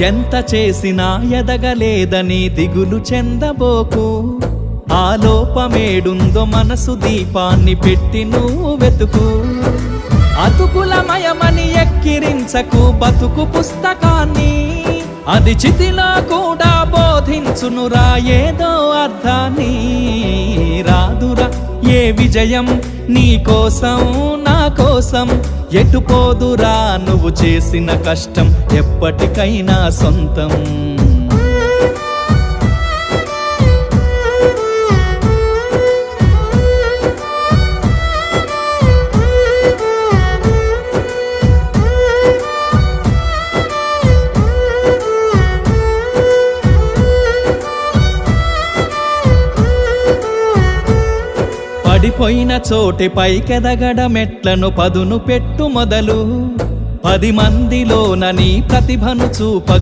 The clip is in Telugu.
ఎంత చేసినా ఎదగలేదని దిగులు చెందబోకు. ఆ లోపమేడుందో మనసు దీపాన్ని పెట్టి నువ్వు వెతుకు. అతుకులమయమని ఎక్కిరించకు బతుకు పుస్తకాన్ని, అది చితిలో కూడా బోధించునురా ఏదో అర్థాన్ని. రాదురా ఏ విజయం నీ కోసం నా కోసం, ఎటుపోదురా నువ్వు చేసిన కష్టం ఎప్పటికైనా సొంతం. పడిపోయిన చోటి పైకెదగడమెట్లను పదును పెట్టు మొదలు. 10 మందిలోన నీ ప్రతిభను చూప